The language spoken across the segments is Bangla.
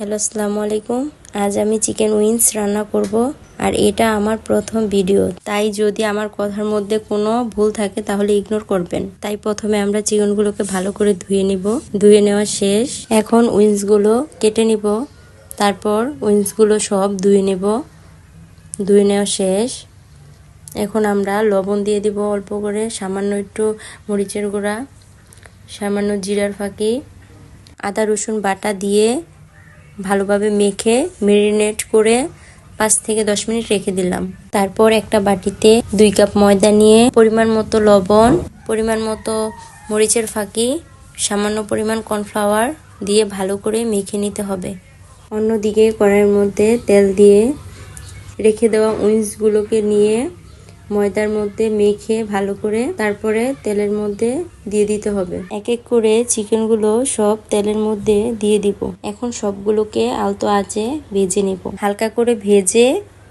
হ্যালো, আসসালামু আলাইকুম। আজ আমি চিকেন উইংস রান্না করব, আর এটা আমার প্রথম ভিডিও, তাই যদি আমার কথার মধ্যে কোনো ভুল থাকে তাহলে ইগনোর করবেন। তাই প্রথমে আমরা চিকেনগুলোকে ভালো করে ধুয়ে নিব। ধুয়ে নেওয়া শেষ, এখন উইংসগুলো কেটে নিব। তারপর উইংসগুলো সব ধুয়ে নেব। ধুয়ে নেওয়া শেষ, এখন আমরা লবণ দিয়ে দিব অল্প করে, সামান্য একটু মরিচের গুঁড়া, সামান্য জিরার ফাঁকি, আদা রসুন বাটা দিয়ে ভালোভাবে মেখে ম্যারিনেট করে 5 থেকে 10 মিনিট রেখে দিলাম। তারপর একটা বাটিতে 2 কাপ ময়দা নিয়ে পরিমাণ মতো লবণ, পরিমাণ মতো মরিচের ফাঁকি, সামান্য পরিমাণ কর্নফ্লাওয়ার দিয়ে ভালো করে মেখে নিতে হবে। অন্যদিকে কড়াইয়ের মধ্যে তেল দিয়ে রেখে দেওয়া উইংসগুলোকে নিয়ে ময়দার মধ্যে মেখে ভালো করে তারপরে তেলের মধ্যে দিয়ে দিতে হবে। এক এক করে চিকেনগুলো সব তেলের মধ্যে দিয়ে দিব। এখন সবগুলোকে আলতো আঁচে ভেজে নিব। হালকা করে ভেজে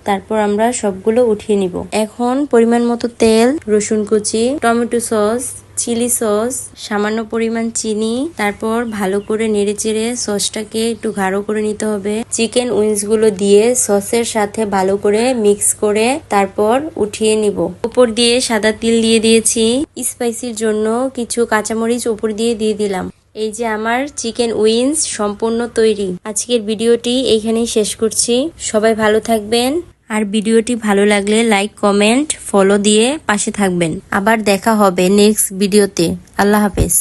তারপর আমরা সবগুলো উঠিয়ে নিব। এখন পরিমাণ মতো তেল, রসুন কুচি, টমেটো সস, চিলি সস, সামান্য পরিমাণ চিনি, তারপর ভালো করে নেড়েচেড়ে সসটাকে একটু গাঢ় করে নিতে হবে। চিকেন উইংস গুলো দিয়ে সসের সাথে ভালো করে মিক্স করে তারপর উঠিয়ে নিব। উপর দিয়ে সাদা তিল দিয়ে দিয়েছি। স্পাইসির জন্য কিছু কাঁচামরিচ উপর দিয়ে দিলাম। এই যে আমার চিকেন উইংস সম্পূর্ণ তৈরি। আজকের ভিডিওটি এইখানেই শেষ করছি। সবাই ভালো থাকবেন, আর ভিডিওটি ভালো লাগলে লাইক, কমেন্ট, ফলো দিয়ে পাশে থাকবেন। আবার দেখা হবে নেক্সট ভিডিওতে। আল্লাহ হাফেজ।